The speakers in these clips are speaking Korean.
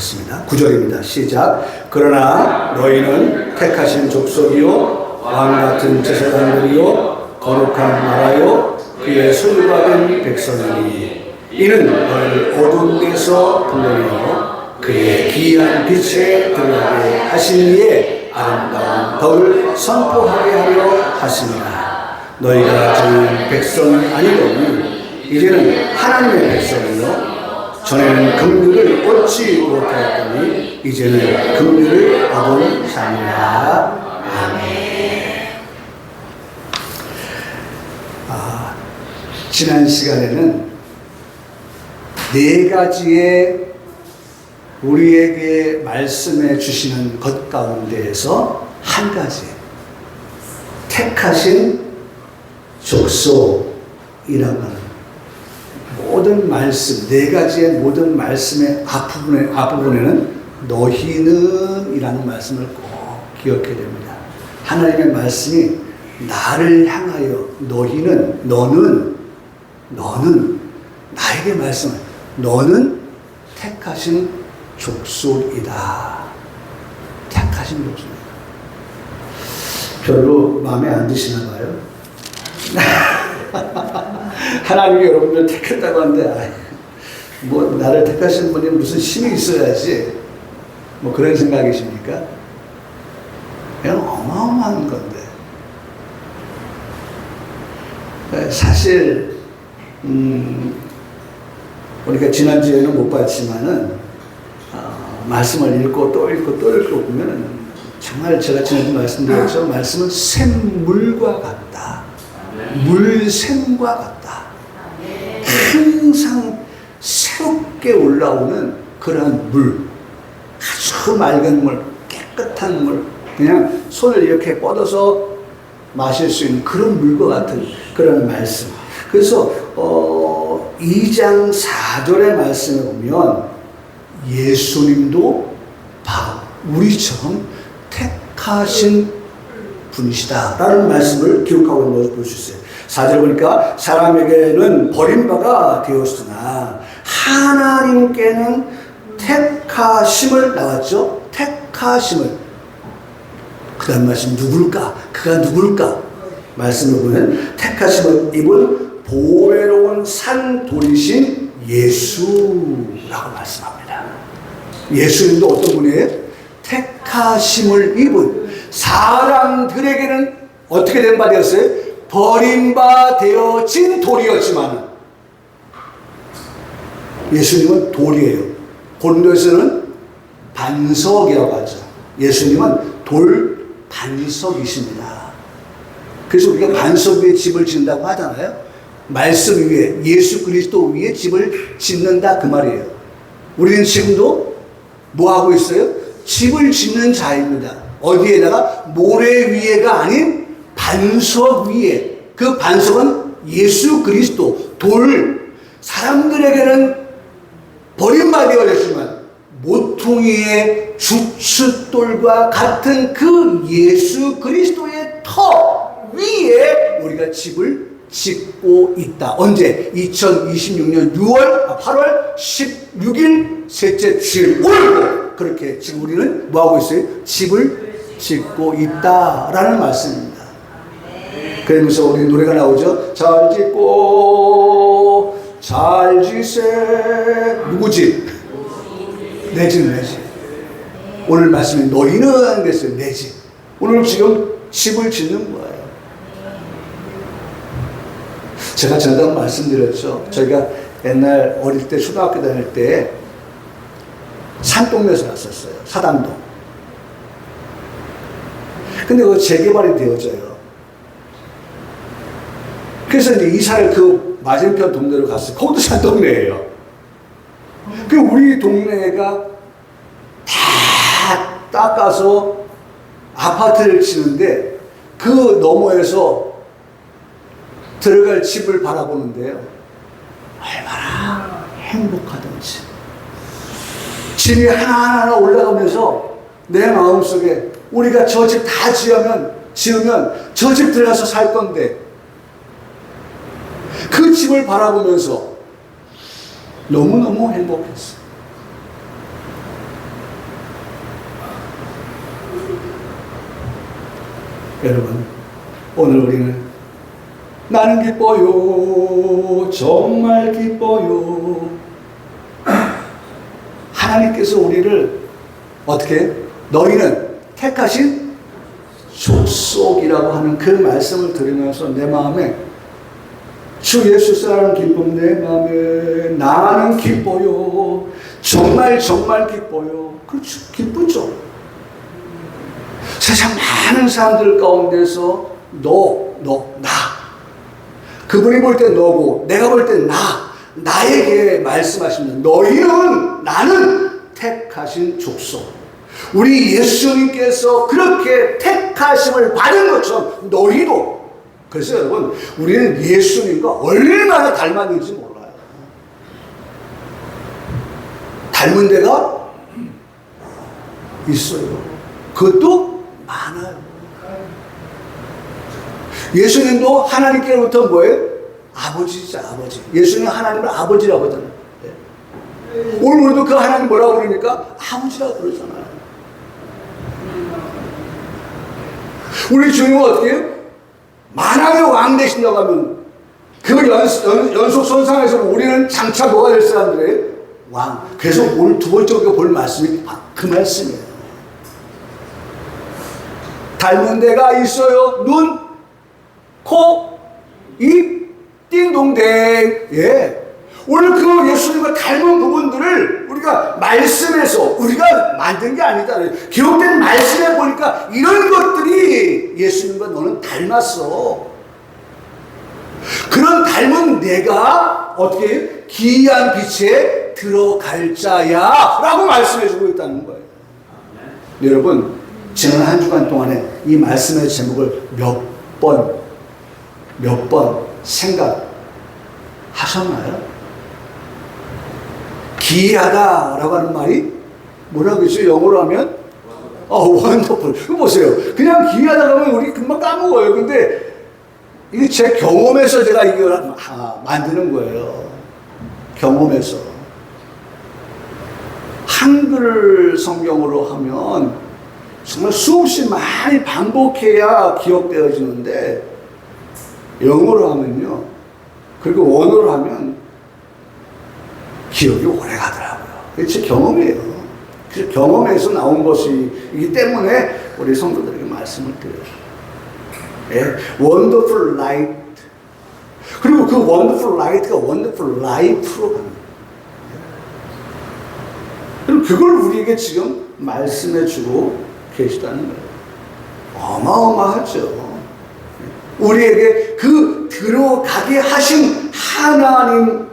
하겠습니다. 9절입니다. 시작. 그러나 너희는 택하신 족속이요 왕같은 제사장들이요 거룩한 나라요 그의 소유받은 백성이니 이는 너희를 어두운 데서 불러내어 그의 귀한 빛에 들어가게 하시니에 아름다운 덕을 선포하게 하려 하시니라. 너희가 저는 백성이 아니더니 이제는 하나님의 백성이요 전에는 긍휼을 얻지 못하였더니 이제는 긍휼을 얻은 자니라. 아멘. 지난 시간에는 네 가지의 우리에게 말씀해 주시는 것 가운데에서 한 가지, 택하신 족속이라고 하는 모든 말씀, 네 가지의 모든 말씀의 앞부분에는 너희는 이라는 말씀을 꼭 기억해야 됩니다. 하나님의 말씀이 나를 향하여 너는 나에게 말씀을 너는 택하신 족속이다. 택하신 족속이다. 별로 마음에 안 드시나 봐요. 하나님이 여러분들 택했다고 하는데 뭐 나를 택하신 분이 무슨 힘이 있어야지 뭐 그런 생각이십니까? 그냥 어마어마한 건데 사실 우리가 지난주에는 못 봤지만은 말씀을 읽고 또 읽고 보면은 정말 제가 지난주 말씀드렸죠. 말씀은 샘물과 같다. 물샘과 같다. 항상 새롭게 올라오는 그러한 물, 아주 맑은 물, 깨끗한 물, 그냥 손을 이렇게 뻗어서 마실 수 있는 그런 물과 같은 그런 말씀. 그래서 2장 4절의 말씀에 보면 예수님도 바로 우리처럼 택하신 분이시다라는 말씀을 기록하고 있는 것을 볼 수 있어요. 4절 보니까 사람에게는 버림바가 되었으나 하나님께는 택하심을 나왔죠. 택하심을. 그 다음 말씀 누굴까? 그가 누굴까? 말씀을 보면 택하심을 입은 보배로운 산돌이신 예수라고 말씀합니다. 예수님도 어떤 분이에요? 택하심을 입은 사람들에게는 어떻게 된 바 되었어요? 버림바 되어진 돌이었지만 예수님은 돌이에요. 고린도에서는 반석이라고 하죠. 예수님은 돌 반석이십니다. 그래서 우리가 반석 위에 집을 짓는다고 하잖아요. 말씀 위에, 예수 그리스도 위에 집을 짓는다 그 말이에요. 우리는 지금도 뭐 하고 있어요? 집을 짓는 자입니다. 어디에다가? 모래 위에가 아닌 반석 위에. 그 반석은 예수 그리스도, 돌. 사람들에게는 버림받아졌지만 모퉁이의 주춧돌과 같은 그 예수 그리스도의 터 위에 우리가 집을 짓고 있다. 언제? 2026년 8월 16일 셋째 주일 오늘도 그렇게 지금 우리는 뭐하고 있어요? 집을 짓고 있다라는 말씀입니다. 그러면서 우리 노래가 나오죠. 잘 짓고 잘 지세. 누구 집? 내 집, 내 집. 오늘 말씀이 너희는 그랬어요. 내 집. 오늘 지금 집을 짓는 거예요. 제가 지난번 말씀드렸죠. 저희가 옛날 어릴 때 초등학교 다닐 때 산동네에서 났었어요. 사당동. 근데 그거 재개발이 되어져요. 그래서 이제 이사를 그 맞은편 동네로 갔어요. 거기도 산동네예요. 그 우리 동네가 다 닦아서 아파트를 지는데 그 너머에서 들어갈 집을 바라보는데요. 얼마나 행복하던지. 집이 하나하나 올라가면서 내 마음속에 우리가 저 집 다 지으면 저 집 들어가서 살 건데 그 집을 바라보면서 너무너무 행복했어요. 여러분, 오늘 우리는 나는 기뻐요. 정말 기뻐요. 하나님께서 우리를 어떻게? 너희는 택하신 족속이라고 하는 그 말씀을 들으면서 내 마음에 주 예수 사랑 기쁨 내 마음에 나는 기뻐요. 정말 정말 기뻐요. 그렇죠. 기쁘죠. 세상 많은 사람들 가운데서 나. 그분이 볼 때 너고 내가 볼 때 나에게 말씀하십니다. 너희는 나는 택하신 족속. 우리 예수님께서 그렇게 택하심을 받은 것처럼 너희도. 그래서 여러분, 우리는 예수님과 얼마나 닮았는지 몰라요. 닮은 데가 있어요. 그것도 많아요. 예수님도 하나님께로부터 뭐예요? 아버지죠, 아버지. 예수님은 하나님을 아버지라고 하잖아요. 오늘 우리도 그 하나님 뭐라고 그러니까? 아버지라고 그러잖아요. 우리 주님은 어떻게 해요? 만왕의 왕 되신다고 하면 그 연속선상에서 우리는 장차 뭐가 될 사람들이에요? 왕. 그래서 오늘 두 번째 우리가 볼 말씀이 그 말씀이에요. 닮은 데가 있어요. 눈, 코, 입, 띵동댕. 예. 오늘 그 예수님과 닮은 부분들을 우리가 말씀에서 우리가 만든 게 아니다. 기록된 말씀에 보니까 이런 것들이 예수님과 너는 닮았어. 그런 닮은 내가 어떻게 기이한 빛에 들어갈 자야 라고 말씀해주고 있다는 거예요. 여러분, 지난 한 주간 동안에 이 말씀의 제목을 몇 번 생각하셨나요? 기이하다라고 하는 말이 뭐라고 했죠? 영어로 하면 원더풀. 이거 보세요. 그냥 기이하다고 하면 우리 금방 까먹어요. 근데 이게 제 경험에서 제가 이걸 만드는 거예요. 경험에서. 한글 성경으로 하면 정말 수없이 많이 반복해야 기억되어지는데 영어로 하면요. 그리고 원어로 하면 기억이 오래 가더라고요. 그게 제 경험이에요. 그래서 경험에서 나온 것이기 때문에 우리 성도들에게 말씀을 드려요. 예, 원더풀 라이트. 그리고 그 원더풀 라이트가 원더풀 라이프로 갑니다. 그리고 그걸 우리에게 지금 말씀해 주고 계시다는 거예요. 어마어마하죠. 우리에게 그 들어가게 하신 하나님을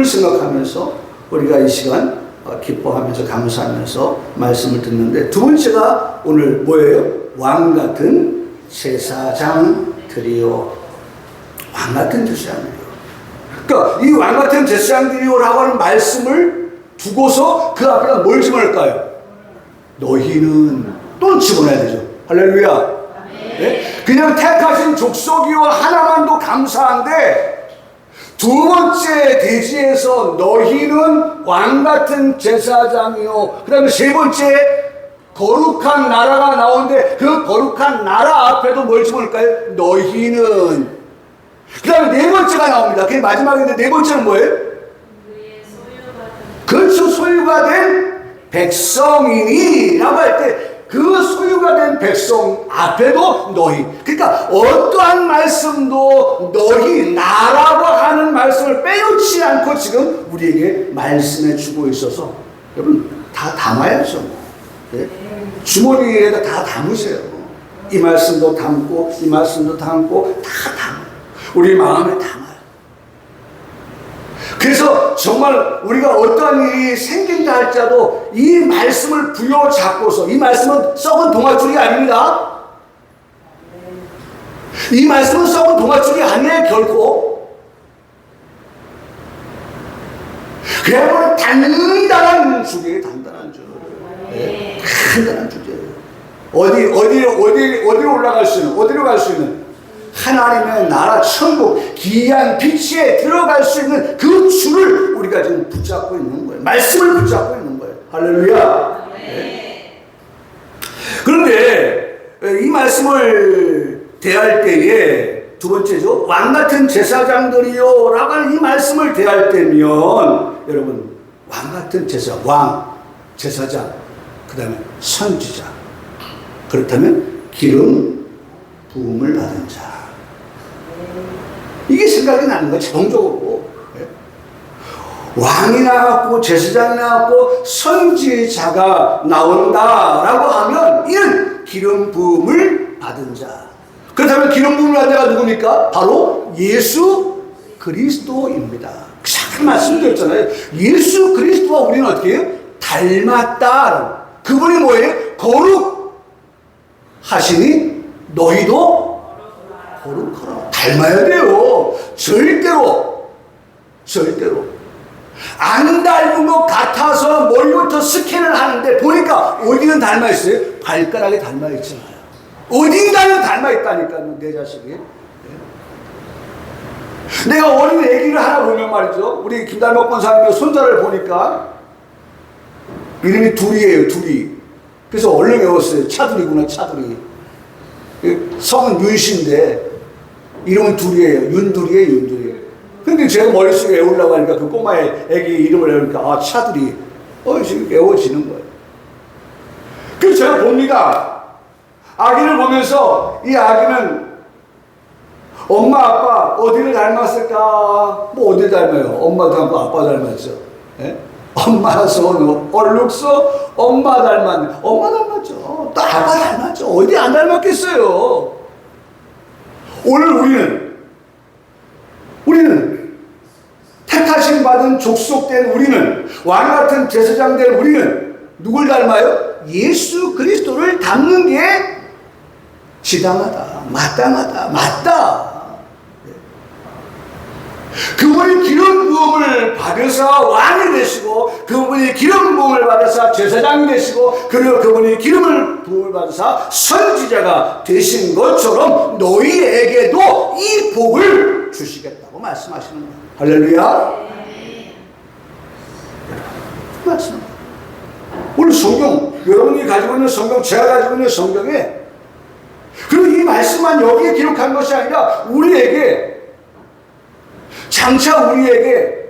생각하면서 우리가 이 시간 기뻐하면서 감사하면서 말씀을 듣는데, 두 번째가 오늘 뭐예요? 왕 같은 제사장들이요. 왕 같은 제사장들이요. 그러니까 이 왕 같은 제사장들이요라고 하는 말씀을 두고서 그 앞에다 뭘 집어넣을까요? 너희는 또 집어넣어야 되죠. 할렐루야. 네? 그냥 택하신 족속이요 하나만도 감사한데, 두 번째 대지에서 너희는 왕 같은 제사장이요. 그 다음에 세 번째 거룩한 나라가 나오는데, 그 거룩한 나라 앞에도 뭘 집어넣을까요? 너희는. 그 다음에 네 번째가 나옵니다. 그게 마지막인데 네 번째는 뭐예요? 그렇죠. 소유가 된 백성이니 라고 할 때 그 소유가 된 백성 앞에도 너희. 그러니까 어떠한 말씀도 너희 나라고 하는 말씀을 빼놓지 않고 지금 우리에게 말씀해 주고 있어서 여러분 다 담아야죠. 네? 주머니에다 다 담으세요. 이 말씀도 담고 이 말씀도 담고 다 담아요. 우리 마음에 담아요. 그래서 정말 우리가 어떠한 일이 생긴다 할지라도 이 말씀을 부여잡고서, 이 말씀은 썩은 동아줄이 아닙니다. 이 말씀은 썩은 동아줄이 아니에요, 결코. 그야말로 단단한 줄이에요, 단단한 줄. 네, 단단한 줄이에요. 어디로 올라갈 수 있는, 어디로 갈 수 있는 하나님의 나라 천국 기이한 빛에 들어갈 수 있는 그 줄을 우리가 지금 붙잡고 있는 거예요. 말씀을 붙잡고 있는 거예요. 할렐루야. 네. 그런데 이 말씀을 대할 때에 두 번째죠. 왕 같은 제사장들이요 라고 하는 이 말씀을 대할 때면 여러분 왕 같은 왕, 제사장, 그 다음에 선지자, 그렇다면 기름 부음을 받은 자, 이게 생각이 나는 거예요. 자동적으로. 왕이 나왔고 제사장이 나왔고 선지자가 나온다라고 하면 이는 기름 부음을 받은 자. 그렇다면 기름 부음을 받은 자가 누굽니까? 바로 예수 그리스도입니다. 잘 말씀드렸잖아요. 예수 그리스도와 우리는 어떻게 해요? 닮았다. 그분이 뭐예요? 거룩하시니 너희도 거룩하라. 닮아야 돼요. 절대로 안 닮은 것 같아서 머리부터 스캔을 하는데 보니까 어디는 닮아있어요? 발가락에 닮아있잖아요. 어딘가는 닮아있다니까요. 내 자식이. 내가 어린 애기를 하나 보면 말이죠, 우리 김달목 권사님의 손자를 보니까 이름이 둘이에요. 둘이. 그래서 얼른 외웠어요. 차둘이구나. 차둘이. 성은 윤씨인데 이름은 둘이에요. 윤둘이에요. 근데 제가 머릿속에 외우려고 하니까 그 꼬마의 애기 이름을 외우니까 아, 차둘이 지금 외워지는 거예요. 그래서 제가 봅니다. 아기를 보면서 이 아기는 엄마 아빠 어디를 닮았을까? 뭐 어디 닮아요? 엄마 닮고 아빠 닮았죠. 예? 엄마 손 얼룩소 엄마 닮았네. 엄마 닮았죠. 또 아빠 닮았죠. 어디 안 닮았겠어요? 오늘 우리는 택하심 받은 족속된 우리는 왕 같은 제사장 된 우리는 누굴 닮아요? 예수 그리스도를 닮는 게 지당하다, 마땅하다, 맞다. 그분이 기름 부음을 받으사 왕이 되시고, 그분이 기름 부음을 받으사 제사장이 되시고, 그리고 그분이 기름을 부음을 받으사 선지자가 되신 것처럼 너희에게도 이 복을 주시겠다고 말씀하시는 거예요. 할렐루야. 말씀. 오늘 성경, 여러분이 가지고 있는 성경, 제가 가지고 있는 성경에, 그리고 이 말씀만 여기에 기록한 것이 아니라 우리에게, 장차 우리에게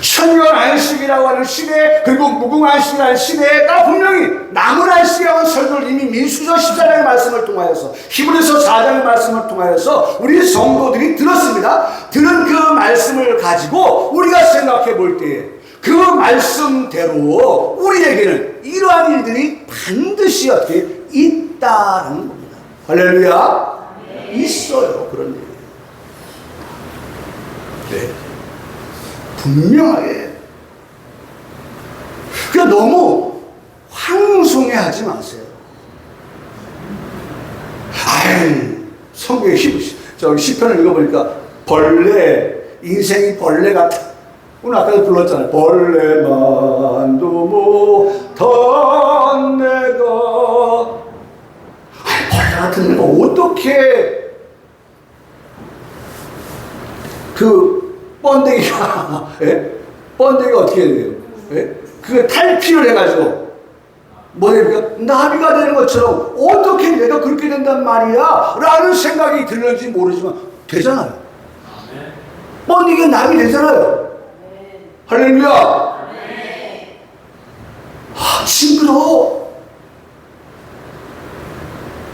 천년 안식이라고 하는 시대, 그리고 무궁안식이라는 시대가 분명히 남은 안식이라고 하는 설교를 이미 민수서 14장의 말씀을 통하여서, 히브리서 4장의 말씀을 통하여서 우리 성도들이 들었습니다. 들은 그 말씀을 가지고 우리가 생각해 볼 때에 그 말씀대로 우리에게는 이러한 일들이 반드시 어떻게 있다라는 겁니다. 할렐루야. 있어요. 그런 일이. 네. 분명하게. 그러니까 너무 황송해하지 마세요. 성경의 시편을 읽어보니까 벌레, 인생이 벌레 같아. 오늘 아까도 불렀잖아요. 벌레만도 못한 내가. 벌레 같은 내가 어떻게 번데기가, 번데기가 어떻게 돼요? 그 탈피를 해가지고, 나비가 되는 것처럼 어떻게 내가 그렇게 된단 말이야? 라는 생각이 들는지 모르지만, 되잖아요. 번데기가 나비 되잖아요. 할렐루야. 징그러워.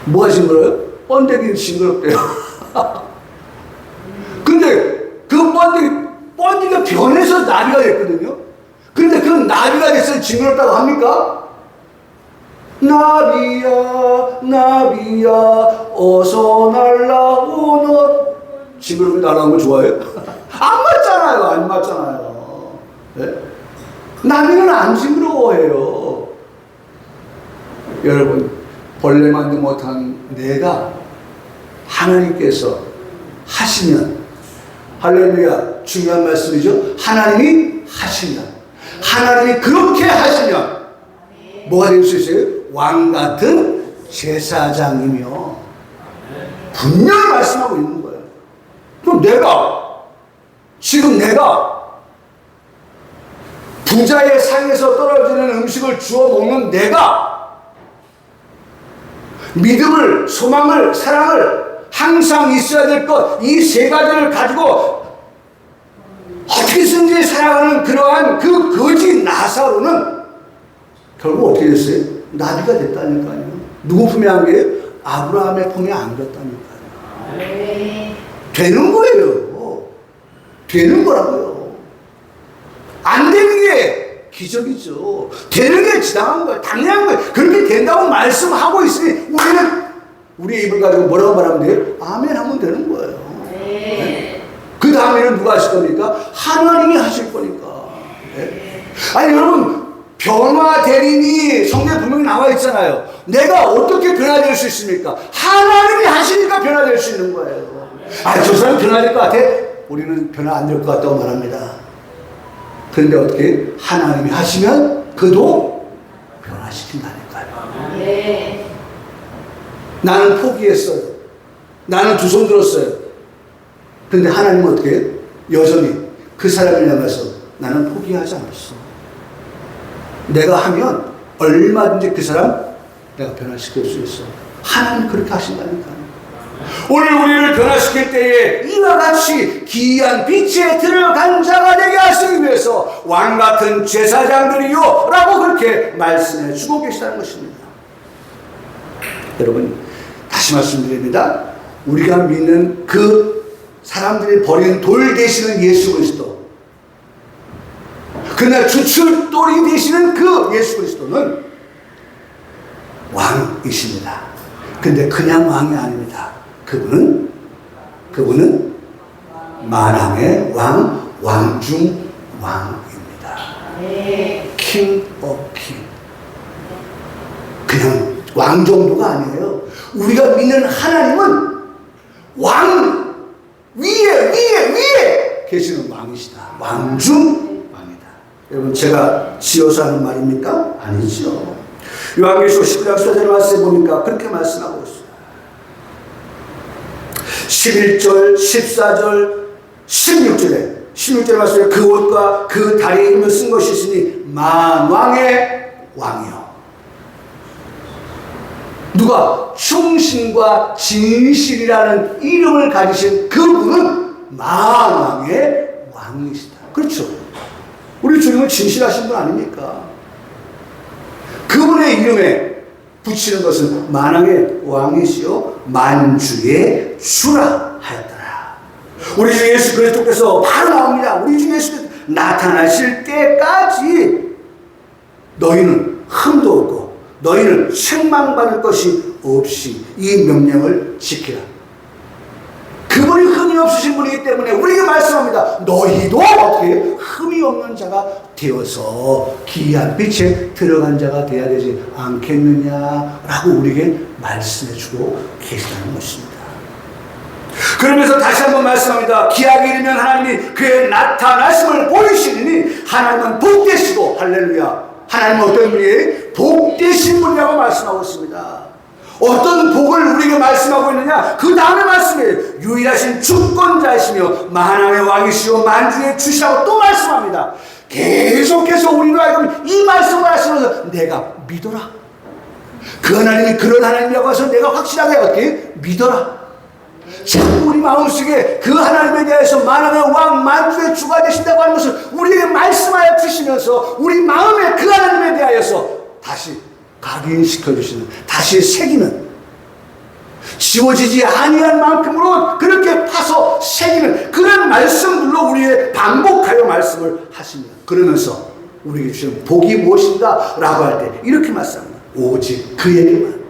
뭐가 징그러워요? 번데기는 징그럽대요. 근데 그 번데기가 변해서 나비가 됐거든요. 그런데 그 나비가 됐으면 징그럽다고 합니까? 나비야 나비야 어서 날라오너. 징그럽게 날아오는 거 좋아해요? 안 맞잖아요. 네? 나비는 안 징그러워해요. 여러분, 벌레만도 못한 내가 하나님께서 하시면, 할렐루야, 중요한 말씀이죠. 하나님이 하시면, 하나님이 그렇게 하시면 뭐가 될 수 있어요? 왕 같은 제사장이며, 분명히 말씀하고 있는 거예요. 그럼 지금 내가 부자의 상에서 떨어지는 음식을 주워 먹는 내가 믿음을, 소망을, 사랑을 항상 있어야 될 것, 이 세 가지를 가지고 어떻게든지 살아가는 그러한 그 거지 나사로는 결국 어떻게 됐어요? 나비가 됐다니까요. 누구 품에 안겨요? 아브라함의 품에 안겼다니까요. 되는 거예요. 되는 거라고요. 안 되는 게 기적이죠. 되는 게 지당한 거예요. 당연한 거예요. 그렇게 된다고 말씀하고 있으니 우리는 우리의 입을 가지고 뭐라고 말하면 돼요? 아멘 하면 되는 거예요. 네? 그 다음에는 누가 하실 겁니까? 하나님이 하실 거니까. 네? 아니 여러분, 변화 대리인이 성경에 분명히 나와 있잖아요. 내가 어떻게 변화될 수 있습니까? 하나님이 하시니까 변화될 수 있는 거예요. 아, 저 사람 변화될 것 같아? 우리는 변화 안 될 것 같다고 말합니다. 그런데 어떻게? 하나님이 하시면 그도 변화시킨다니까요. 네. 나는 포기했어요. 나는 두 손 들었어요. 그런데 하나님은 어떻게 해요? 여전히 그 사람을 향해서 나는 포기하지 않았어. 내가 하면 얼마든지 그 사람 내가 변화시킬 수 있어. 하나님 그렇게 하신다니까요. 오늘 우리를 변화시킬 때에 이와 같이 기이한 빛에 들어간 자가 되게 하시기 위해서 왕같은 제사장들이요 라고 그렇게 말씀해 주고 계시다는 것입니다. 여러분, 다시 말씀드립니다. 우리가 믿는 그 사람들이 버린 돌 되시는 예수 그리스도, 그날 주춧돌이 되시는 그 예수 그리스도는 왕이십니다. 근데 그냥 왕이 아닙니다. 그분은 만왕의 왕, 왕중 왕입니다. king of king. 그냥 왕 정도가 아니에요. 우리가 믿는 하나님은 왕 위에 계시는 왕이시다. 왕중 왕이다. 여러분, 제가 지어서 하는 말입니까? 아니죠. 요한계시록 19장 14절에 말씀해 보니까 그렇게 말씀하고 있어요. 11절, 14절, 16절에 말씀에 그 옷과 그 다리에 이름을 쓴 것이 있으니 만왕의 왕이요. 누가? 충신과 진실이라는 이름을 가지신 그분은 만왕의 왕이시다. 그렇죠. 우리 주님은 진실하신 분 아닙니까? 그분의 이름에 붙이는 것은 만왕의 왕이시요 만주의 주라 하였더라. 우리 주 예수 그리스도께서 바로 나옵니다. 우리 주 예수 나타나실 때까지 너희는 흠도 없고 너희는 책망받을 것이 없이 이 명령을 지키라. 그분이 흠이 없으신 분이기 때문에 우리에게 말씀합니다. 너희도 어떻게 흠이 없는 자가 되어서 기이한 빛에 들어간 자가 되어야 되지 않겠느냐라고 우리에게 말씀해주고 계시다는 것입니다. 그러면서 다시 한번 말씀합니다. 기약이 이르면 하나님이 그의 나타나심을 보이시니 하나님은 복되시고, 할렐루야, 하나님은 어떤 분이에요? 복되신 분이라고 말씀하고 있습니다. 어떤 복을 우리에게 말씀하고 있느냐? 그 다음에 말씀해요. 유일하신 주권자이시며 만왕의 왕이시오 만주의 주시라고 또 말씀합니다. 계속해서 우리로 하여금 이 말씀을 하시면서 내가 믿어라. 그 하나님이 그런 하나님이라고 해서 내가 확실하게 어떻게 믿어라. 자꾸 우리 마음속에 그 하나님에 대해서 만왕의 왕 만주의 주가 되신다고 하는 것을 우리에게 말씀하여 주시면서 우리 마음에 그 하나님에 대하여서 다시 각인시켜 주시는, 다시 새기는, 지워지지 아니한 만큼으로 그렇게 파서 새기는 그런 말씀들로 우리의 반복하여 말씀을 하십니다. 그러면서 우리에게 주시는 복이 무엇인가 라고 할 때 이렇게 말씀합니다. 오직 그에게만,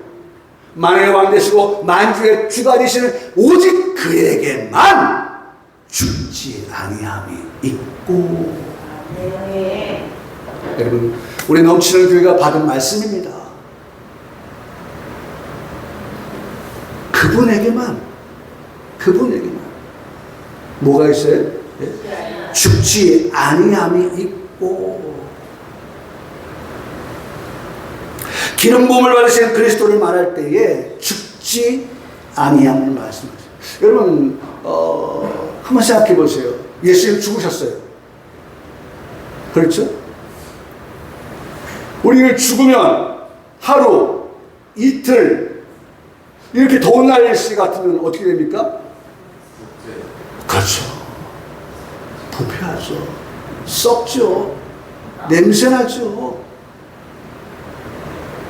만왕의 왕 되시고 만주의 주가 되시는 오직 그에게만 죽지 아니함이 있고. 여러분, 우리 넘치는 교회가 받은 말씀입니다. 그분에게만 뭐가 있어요? 네? 죽지 아니함이 있고. 기름 부음을 받으신 그리스도를 말할 때에 죽지 아니함을 말씀하세요. 여러분, 한번 생각해 보세요. 예수님 죽으셨어요. 그렇죠? 우리를 죽으면 하루, 이틀, 이렇게 더운 날씨 같으면 어떻게 됩니까? 그렇죠. 부패하죠. 썩죠. 냄새나죠.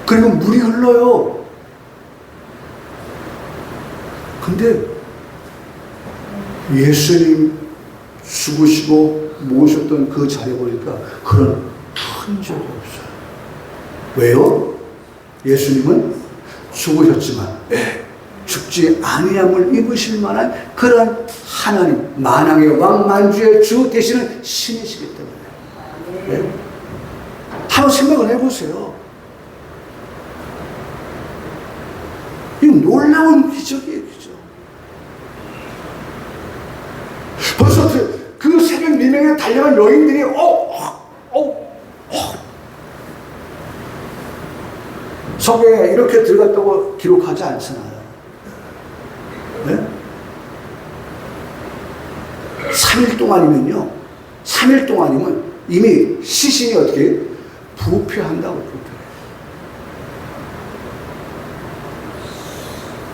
그리고 물이 흘러요. 근데 예수님 죽으시고 모셨던 그 자리에 보니까 그런 흔적이 없어요. 왜요? 예수님은 죽으셨지만 죽지 아니함을 입으실 만한 그런 하나님, 만왕의 왕 만주의 주 되시는 신이시기 때문에. 네? 한번 생각을 해보세요. 이 놀라운 기적이에요, 기적. 벌써 그 새벽 미명에 달려간 여인들이 성경에 이렇게 들어갔다고 기록하지 않잖아요. 네? 3일 동안이면요. 3일 동안이면 이미 시신이 어떻게 부패한다고 부패해요.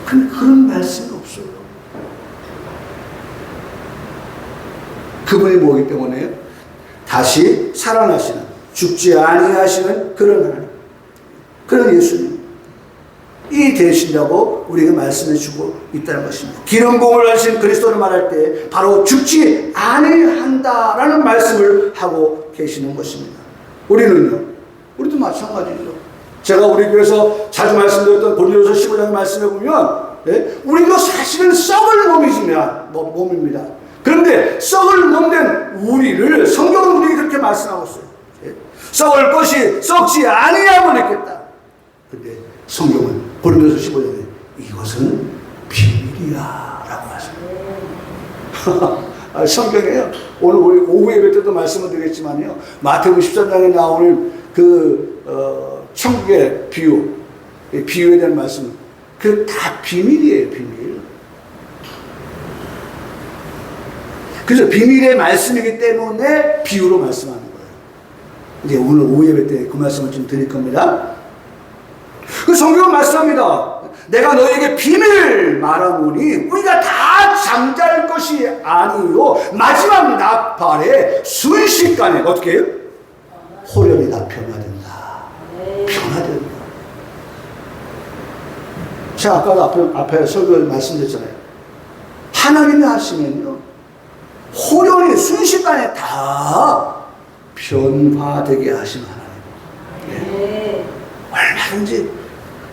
근데 그런 말씀이 없어요. 그분이 뭐기 때문에요? 다시 살아나시는, 죽지 아니하시는 그런 하나님, 그런 예수님 이 되신다고 우리가 말씀해 주고 있다는 것입니다. 기름부음을 하신 그리스도를 말할 때 바로 죽지 아니한다라는 말씀을 하고 계시는 것입니다. 우리는요? 우리도 마찬가지죠. 제가 우리 교회에서 자주 말씀드렸던 고린도서 15장 말씀해 보면 우리도 사실은 썩을 몸입니다. 그런데 썩을 몸된 우리를 성경은 우리에게 그렇게 말씀하고 있어요. 썩을 것이 썩지 아니하면 했겠다. 근데 성경은 고린도서 15장에 이것은 비밀이야 라고 하십니다. 성경에요. 오늘 우리 오후 예배 때도 말씀을 드렸지만요. 마태복음 13장에 나오는 천국의 비유에 대한 말씀, 그 다 비밀이에요, 비밀. 그래서 비밀의 말씀이기 때문에 비유로 말씀하는 거예요. 이제 오늘 오후 예배 때 그 말씀을 좀 드릴 겁니다. 그 성경은 말씀합니다. 내가 너에게 비밀 말하노니 우리가 다 잠잘 것이 아니요 마지막 나팔에 순식간에 어떻게 해요? 호련이 다 변화된다. 변화된다. 제가 아까도 앞에 설교에 말씀드렸잖아요. 하나님이 하시면요 호련이 순식간에 다 변화되게 하시는 하나님. 얼마든지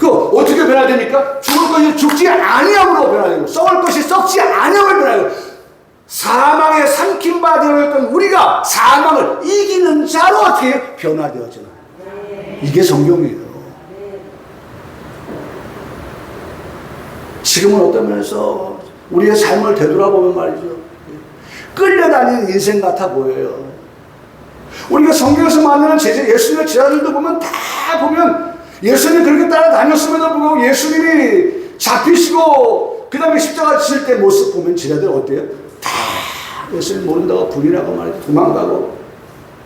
어떻게 변화됩니까? 죽을 것이 죽지 아니함으로 변화되고 썩을 것이 썩지 아니함으로 변화되고 사망에 삼킨 바 되었던 우리가 사망을 이기는 자로 어떻게 변화되었잖아요. 이게 성경이에요. 지금은 어떤 면에서 우리의 삶을 되돌아보면 말이죠. 끌려다니는 인생 같아 보여요. 우리가 성경에서 만나는 예수님의 제자들도 보면 다 보면 예수님이 그렇게 따라다녔음에도 불구하고 예수님이 잡히시고 그 다음에 십자가 지실 때 모습 보면 제자들 어때요? 다 예수님 모른다고 부인하고 말이죠. 도망가고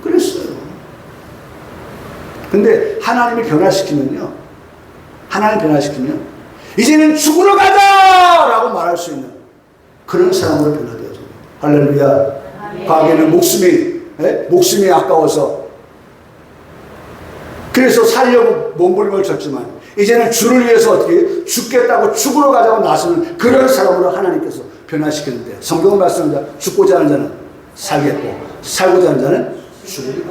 그랬어요. 근데 하나님이 변화시키면요. 이제는 죽으러 가자! 라고 말할 수 있는 그런 사람으로 변화되어져요. 할렐루야. 과거에는 목숨이 아까워서 그래서 살려고 몸부림을 쳤지만 이제는 주를 위해서 어떻게 죽겠다고 죽으러 가자고 나서는 그런 사람으로 하나님께서 변화시키는데 성경은 말씀합니다. 죽고자 하는 자는 살겠고 살고자 하는 자는 죽으리라.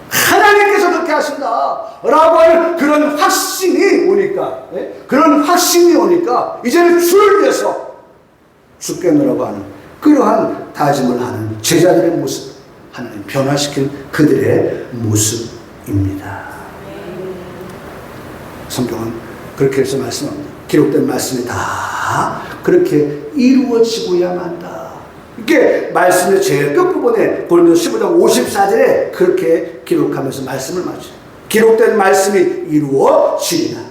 하나님께서 그렇게 하신다 라고 하는 그런 확신이 오니까 이제는 주를 위해서 죽겠노라고 하는 그러한 다짐을 하는 제자들의 모습, 하나님 변화시킨 그들의 모습입니다. 성경은 그렇게 해서 말씀합니다. 기록된 말씀이 다 그렇게 이루어지고야만 한다. 이게 말씀의 제일 끝부분에 고린도서 15장 54절에 그렇게 기록하면서 말씀을 마쳐요. 기록된 말씀이 이루어지리라.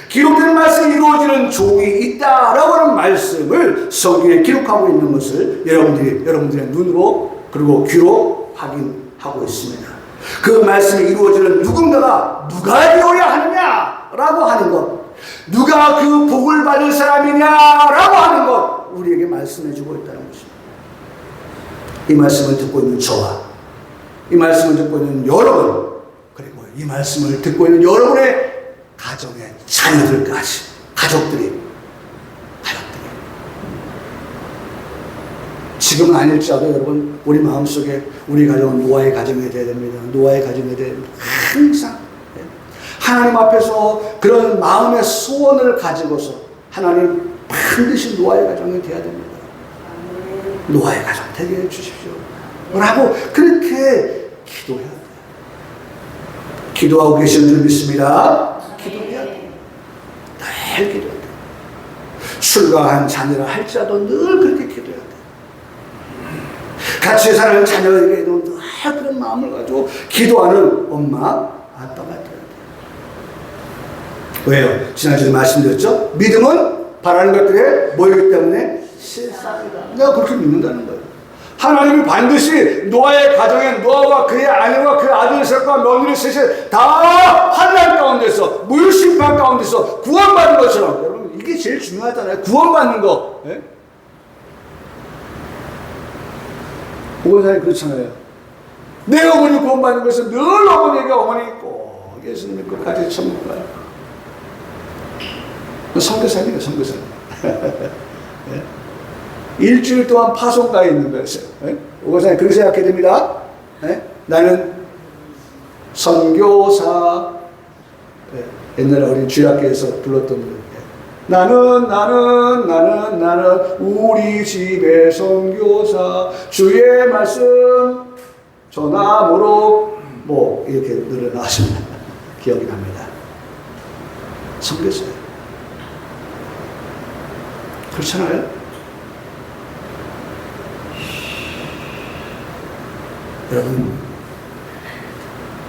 기록된 말씀이 이루어지는 종이 있다라고 하는 말씀을 성경에 기록하고 있는 것을 여러분들의 눈으로 그리고 귀로 확인하고 있습니다. 그 말씀이 이루어지는 누군가가 누가 되어야 하느냐라고 하는 것, 누가 그 복을 받을 사람이냐라고 하는 것 우리에게 말씀해 주고 있다는 것입니다. 이 말씀을 듣고 있는 저와 이 말씀을 듣고 있는 여러분, 그리고 이 말씀을 듣고 있는 여러분의 가정의 자녀들까지, 가족들이 지금은 아닐지라도 여러분, 우리 마음속에 우리 가정은 노아의 가정이 되어야 됩니다. 노아의 가정이 되어야 됩니다. 항상 하나님 앞에서 그런 마음의 소원을 가지고서 하나님 반드시 노아의 가정이 되어야 됩니다. 노아의 가정 되게 해주십시오 라고 그렇게 기도해야 돼요. 기도하고 계시는 줄 믿습니다. 기도해야 돼요. 늘 기도해야 돼요. 술과한 자녀라 할지라도 늘 그렇게 기도해야 돼요. 같이 사는 자녀에게도 늘 그런 마음을 가지고 기도하는 엄마, 아빠가 되어야 돼요. 왜요? 지난주에 말씀드렸죠? 믿음은 바라는 것들에 모이기 때문에 실상이다. 내가 그렇게 믿는다는 거예요. 하나님이 반드시 노아의 가정에 노아와 그의 아내와 그 아들 셋과 며느리 셋이 다 환난 가운데서 물심판 가운데서 구원받는 것처럼, 여러분 이게 제일 중요하잖아요. 구원받는 거. 예? 보건사님 그렇잖아요. 내 어머니 구원받는 것은 늘 어머니에게 어머니 꼭 예수님의 끝까지 천국 가요. 선교사님이에요, 선교사님. 예? 일주일 동안 파송가에 있는 거였어요. 보건사님 그렇게 생각해야 됩니다. 예? 나는 선교사. 예? 옛날에 어린 주일학교에서 불렀던 노래. 나는 우리 집의 선교사 주의 말씀 전함으로 뭐 이렇게 노래 나왔습니다. 기억이 납니다. 선교사예요. 그렇잖아요. 여러분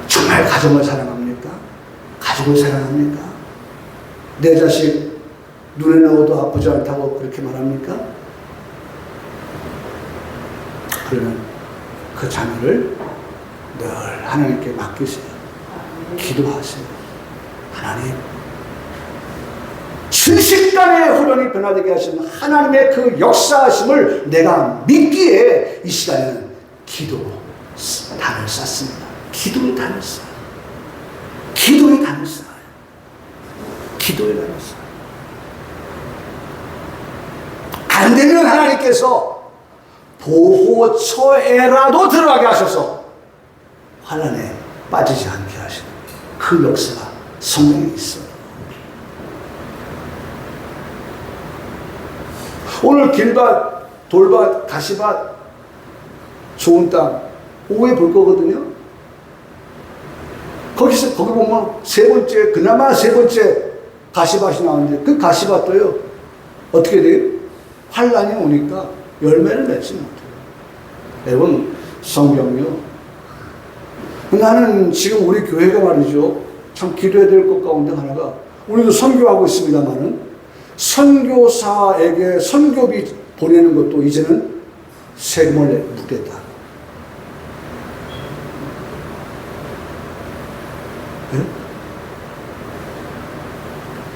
정말 가정을 사랑합니까? 가족을 사랑합니까? 내 자식 눈에 넣어도 아프지 않다고 그렇게 말합니까? 그러면 그 자녀를 늘 하나님께 맡기세요. 기도하세요. 하나님, 순식간에 호련히 변화되게 하시는 하나님의 그 역사하심을 내가 믿기에 이 시간에는 기도로 단을 쌓습니다. 기도의 단을 쌓아요. 기도의 단을 쌓아요. 기도의 단을 쌓아요. 안 되면 하나님께서 보호처에라도 들어가게 하셔서 환난에 빠지지 않게 하시는 그 역사가 성경에 있어요. 오늘 길밭, 돌밭, 가시밭, 좋은 땅 오후에 볼 거거든요. 거기 보면 세 번째, 그나마 세 번째 가시밭이 나오는데 그 가시밭도요 어떻게 돼요? 환난이 오니까 열매를 맺지 못해요. 여러분, 성경요. 나는 지금 우리 교회가 말이죠. 참 기도해야 될 것 가운데 하나가, 우리도 선교하고 있습니다만은, 선교사에게 선교비 보내는 것도 이제는 세금을 묻겠다. 네?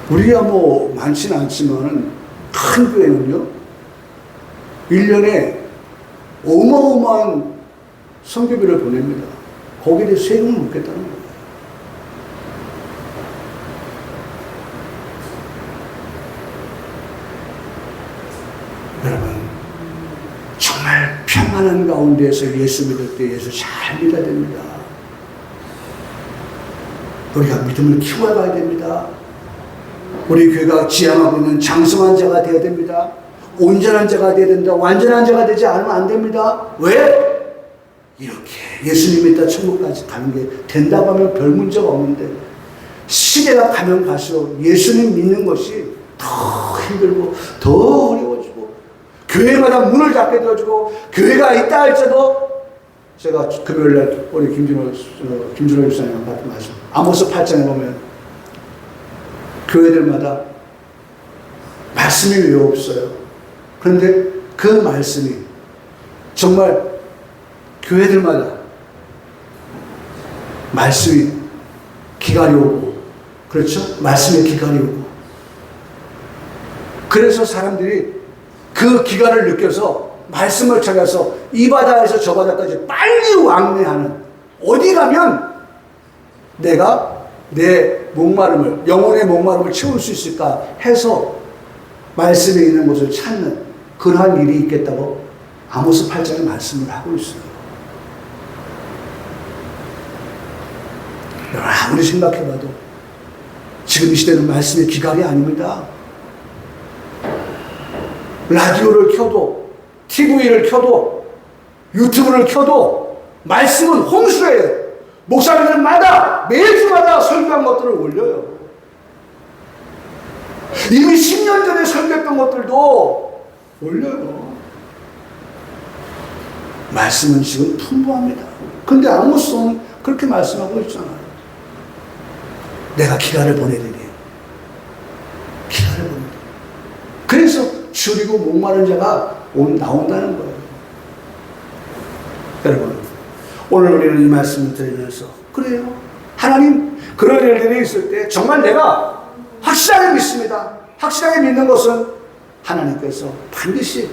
우리가 뭐 많지는 않지만은, 큰 교회는요, 1년에 어마어마한 선교비를 보냅니다. 거기에 대해 세금을 묻겠다는 거예요. 여러분, 정말 평안한 가운데에서 예수 믿을 때 예수 잘 믿어야 됩니다. 우리가 믿음을 키워가야 됩니다. 우리 교회가 지향하고 있는 장성한 자가 되어야 됩니다. 온전한 자가 되어야 된다. 완전한 자가 되지 않으면 안 됩니다. 왜? 이렇게 예수님 믿다 천국까지 가는 게 된다고 하면 별 문제가 없는데, 시대가 가면 갈수록 예수님 믿는 것이 더 힘들고 더 어려워지고, 교회마다 문을 닫게 되어지고, 교회가 있다 할지라도, 제가 금요일날 우리 김준호 집사님 같은 말씀, 아모스 8장에 보면 교회들마다 말씀이 왜 없어요? 그런데 그 말씀이 정말 교회들마다 말씀이 기갈이 오고, 그렇죠? 말씀의 기갈이 오고, 그래서 사람들이 그 기간을 느껴서 말씀을 찾아서 이 바다에서 저 바다까지 빨리 왕래하는, 어디 가면 내가 내 목마름을, 영혼의 목마름을 채울 수 있을까 해서 말씀에 있는 곳을 찾는 그러한 일이 있겠다고 아모스 8장에 말씀을 하고 있어요. 여러분, 아무리 생각해봐도 지금 이 시대는 말씀의 기각이 아닙니다. 라디오를 켜도, TV를 켜도, 유튜브를 켜도 말씀은 홍수예요. 목사님들마다 매주마다 설교한 것들을 올려요. 이미 10년 전에 설교했던 것들도 올려요. 말씀은 지금 풍부합니다. 근데 아모스는 그렇게 말씀하고 있잖아요. 내가 기간을 보내리니. 기간을 보내리니. 그래서 줄이고 목마른 자가 나온다는 거예요. 여러분, 오늘 우리는 이 말씀을 들으면서, 그래요, 하나님, 그런 일들이 있을 때 정말 내가 확실하게 믿습니다. 확실하게 믿는 것은 하나님께서 반드시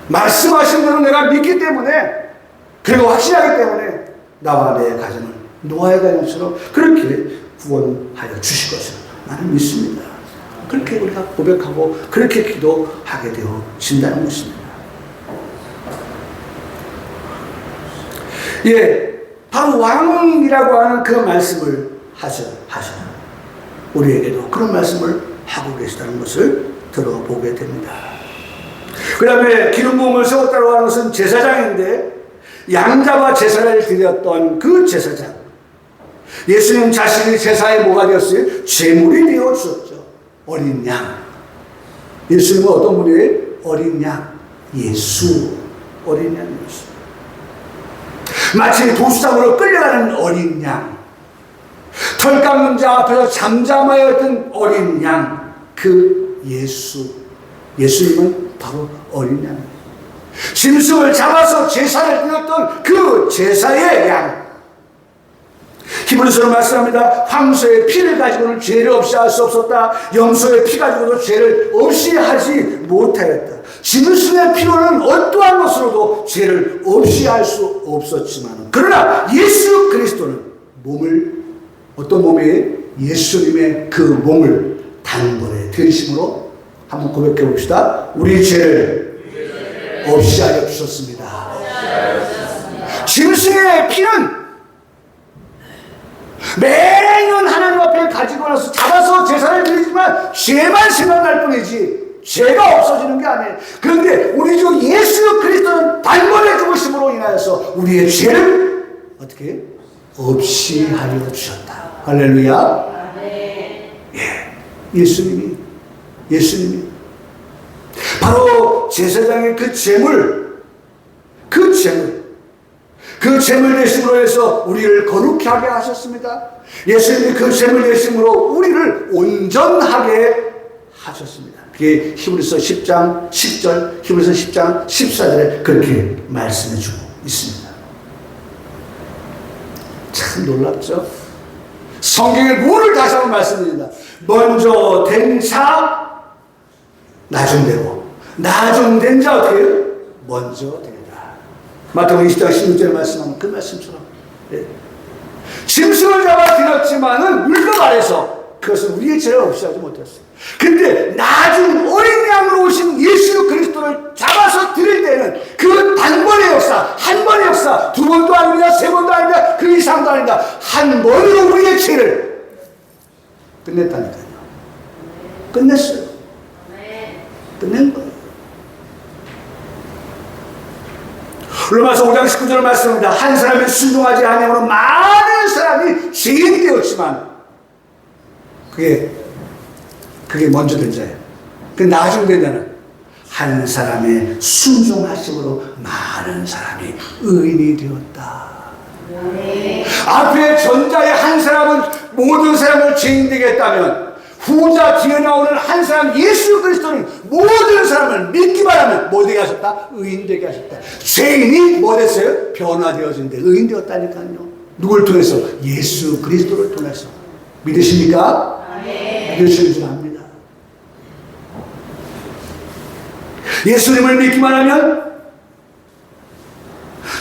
말씀하신 대로 내가 믿기 때문에, 그리고 확실하기 때문에 나와 내 가정을 노아의 가정처럼 그렇게 구원하여 주실 것을 나는 믿습니다. 그렇게 우리가 고백하고 그렇게 기도하게 되어진다는 것입니다. 예, 바로 왕이라고 하는 그 말씀을 하셔. 우리에게도 그런 말씀을 하고 계시다는 것을 들어보게 됩니다. 그 다음에 기름 부음을 세웠다고 하는 것은 제사장인데, 양자와 제사를 드렸던 그 제사장, 예수님 자신이 제사에 뭐가 되었어요? 제물이 되어 주었죠. 어린 양. 예수님은 어떤 분이에요? 어린 양. 예수. 어린 양 예수. 마치 도수장으로 끌려가는 어린 양, 털 깎는 자 앞에서 잠잠하여 있던 어린 양, 그 예수. 예수님은 바로 어린 양이에요. 짐승을 잡아서 제사를 드렸던 그 제사의 양. 히브리서로 말씀합니다. 황소의 피를 가지고는 죄를 없이 할 수 없었다. 염소의 피 가지고도 죄를 없이 하지 못하였다. 짐승의 피로는 어떠한 것으로도 죄를 없이 할 수 없었지만, 그러나 예수 그리스도는 몸을, 어떤 몸이에요? 예수님의 그 몸을 단번에 들이심으로 한번 고백해 봅시다. 우리 죄를 없이 하여 주셨습니다. 짐승의 피는 매년 하나님 앞에 가지고 나서 잡아서 제사를 드리지만 죄만 생각날 뿐이지 죄가 없어지는 게 아니에요. 그런데 우리 주 예수 그리스도는 단번에 죽으심으로 인하여서 우리의 죄를 어떻게 없이 하려 주셨다. 할렐루야. 예, 예수님이 바로 제사장의 그 제물 대심으로 해서 우리를 거룩하게 하셨습니다. 예수님이 그 제물 대심으로 우리를 온전하게 하셨습니다. 그게 히브리서 10장 10절, 히브리서 10장 14절에 그렇게 말씀해 주고 있습니다. 참 놀랍죠? 성경의 룰을 다시 한번 말씀드립니다. 먼저 된 자, 나중 되고, 나중 된 자 어떻게 해요? 먼저 되다. 마태복음 20장 16절에 말씀하면 그 말씀처럼, 예. 짐승을 잡아 드렸지만은 율법 아래서 그것은 우리의 죄를 없이 하지 못했어요. 근데 나중 어린 양으로 오신 예수 그리스도를 잡아서 드릴 때는 그 단번의 역사, 한 번의 역사, 두 번도 아닙니다, 세 번도 아닙니다, 그 이상도 아닙니다. 한 번으로 우리의 죄를 끝냈다니까요. 끝냈어요. 끝낸 거예요. 로마서 5장 19절 말씀합니다. 한 사람이 순종하지 아니함으로 많은 사람이 죄인이 되었지만, 그게 먼저 된 자예요. 그 나중 된 자는 한 사람의 순종하심으로 많은 사람이 의인이 되었다. 앞에 전자의 한 사람은 모든 사람을 죄인 되게 했다면, 후자 뒤에 나오는 한 사람 예수 그리스도는 모든 사람을 믿기만 하면 뭐 되게 하셨다? 의인 되게 하셨다. 죄인이 뭐 됐어요? 변화되어진데 의인 되었다니까요. 누굴 통해서? 예수 그리스도를 통해서. 믿으십니까? 믿으시는 줄 압니다. 예수님을 믿기만 하면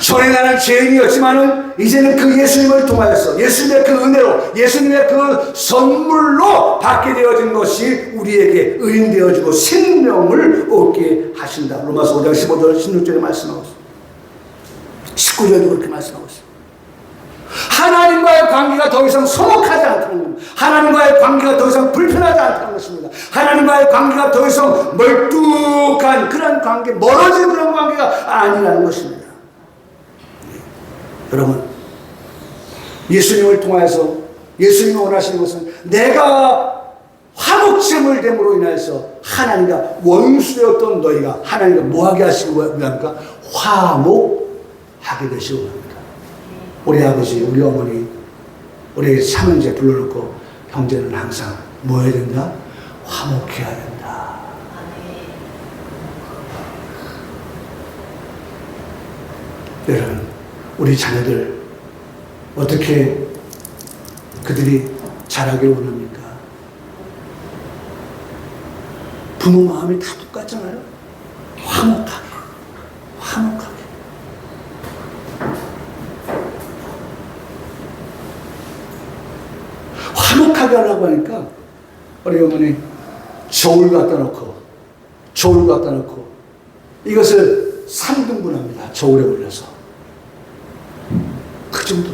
전에 나는 죄인이었지만은 이제는 그 예수님을 통하여서 예수님의 그 은혜로 예수님의 그 선물로 받게 되어진 것이 우리에게 의인 되어지고 생명을 얻게 하신다. 로마서 5장 15절 16절에 말씀하고 있습니다. 19절도 그렇게 말씀하고 있습니다. 하나님과의 관계가 더 이상 소목하지 않다는 겁니다. 하나님과의 관계가 더 이상 불편하지 않다는 것입니다. 하나님과의 관계가 더 이상 멀뚝한 그런 관계, 멀어진 그런 관계가 아니라는 것입니다. 여러분, 예수님을 통하여서 예수님이 원하시는 것은 내가 화목제물 됨으로 인해서 하나님과 원수되었던 너희가 하나님과 뭐하게 하시기 위함이까? 화목하게 되시기 원합니다. 우리 아버지, 우리 어머니, 우리 삼형제 불러놓고 형제는 항상 뭐 해야 된다? 화목해야 된다. 여러분, 우리 자녀들 어떻게 그들이 자라길 원합니까? 부모 마음이 다 똑같잖아요. 화목하게, 화목하게. 화목하게 하려고 하니까 우리 어머니 저울 갖다 놓고 이것을 3등분합니다. 저울에 올려서. 그 정도.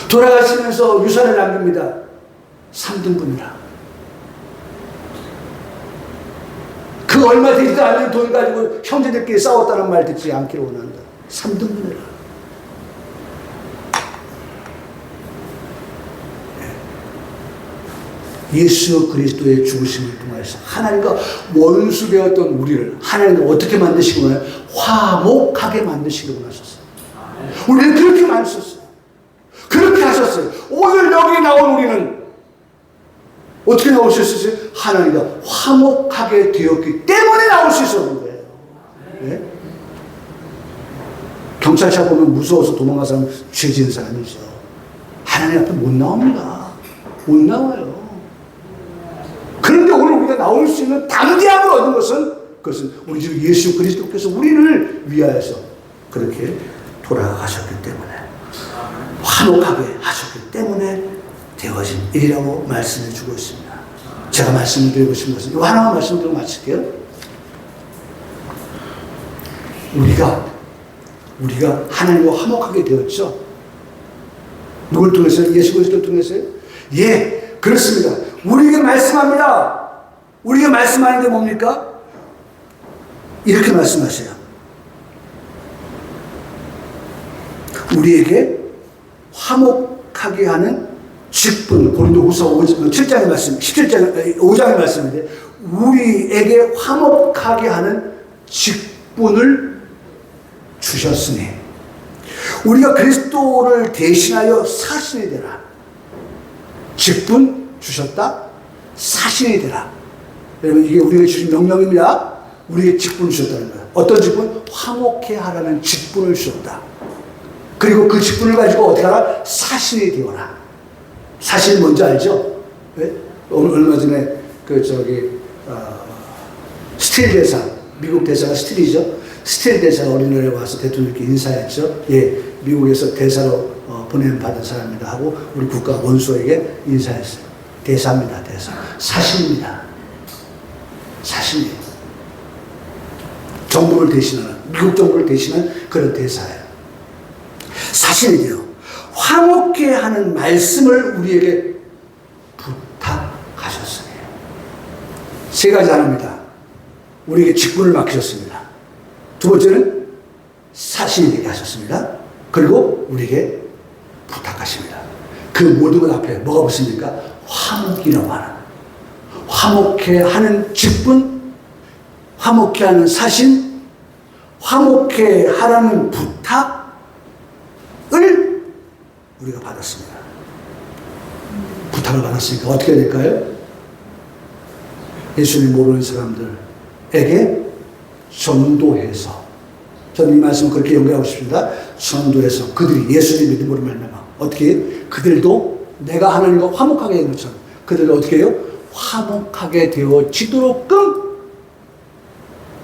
돌아가시면서 유산을 남깁니다. 3등분이라. 그 얼마 되지도 않는 돈 가지고 형제들끼리 싸웠다는 말 듣지 않기를 원한다. 3등분이라. 예수 그리스도의 죽으심을 통해서 하나님과 원수되었던 우리를 하나님은 어떻게 만드시고 나요? 화목하게 만드시기 원하셨어요. 우리는 그렇게 만드셨어요. 그렇게 하셨어요. 오늘 여기 나온 우리는 어떻게 나올 수 있었어요? 하나님과 화목하게 되었기 때문에 나올 수 있었는 거예요. 네? 경찰차 보면 무서워서 도망간 사람 죄 지은 사람이죠. 하나님 앞에 못 나옵니다. 못 나와요. 그런데 오늘 우리가 나올 수 있는 담대함을 얻은 것은 그것은 우리 주 예수 그리스도께서 우리를 위하여서 그렇게 돌아가셨기 때문에 화목하게 하셨기 때문에 되어진 일이라고 말씀해 주고 있습니다. 제가 말씀드리고 싶은 것은 이거 하나만 말씀드리고 마칠게요. 우리가 하나님과 화목하게 되었죠. 누굴 통해서요? 예수 그리스도를 통해서요? 예, 그렇습니다. 우리에게 말씀합니다. 우리에게 말씀하는 게 뭡니까? 이렇게 말씀하세요. 우리에게 화목하게 하는 직분, 고린도후서 7장의 말씀, 5장의 말씀인데 우리에게 화목하게 하는 직분을 주셨으니 우리가 그리스도를 대신하여 사신이 되라. 직분 주셨다. 사신이 되라. 여러분, 이게 우리에게 주신 명령입니다. 우리에게 직분을 주셨다는 거예요. 어떤 직분? 화목해 하라는 직분을 주셨다. 그리고 그 직분을 가지고 어떻게 하라? 사신이 되어라. 사신 뭔지 알죠? 네? 오늘 얼마 전에 스틸 대사, 미국 대사가 스틸이죠. 스틸 대사가 우리나라에 와서 대통령께 인사했죠. 예, 미국에서 대사로 보냄받은 사람입니다 하고 우리 국가 원수에게 인사했어요. 대사입니다. 대사. 사신입니다. 사신이에요. 정부를 대신하는, 미국 정부를 대신한 그런 대사예요. 사신이 돼요. 화목해 하는 말씀을 우리에게 부탁하셨으니. 세 가지 하나입니다. 우리에게 직분을 맡기셨습니다. 두 번째는 사신이 되게 하셨습니다. 그리고 우리에게 부탁하십니다. 그 모든 것 앞에 뭐가 붙습니까? 화목이라고 하는, 화목해 하는 직분, 화목해 하는 사신, 화목해 하라는 부탁을 우리가 받았습니다. 부탁을 받았으니까 어떻게 해야 될까요? 예수님 모르는 사람들에게 전도해서, 저는 이 말씀을 그렇게 연결하고 싶습니다. 전도해서 그들이 예수님 믿음으로 말미암아 어떻게 그들도 내가 하나님과 화목하게 된 것처럼 그들을 어떻게 해요? 화목하게 되어지도록끔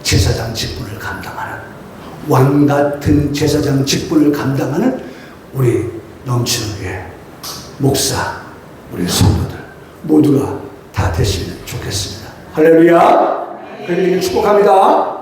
제사장 직분을 감당하는, 왕 같은 제사장 직분을 감당하는 우리 넘치는 교회 목사, 우리 성도들 모두가 다 되시면 좋겠습니다. 할렐루야. 그들에게 축복합니다.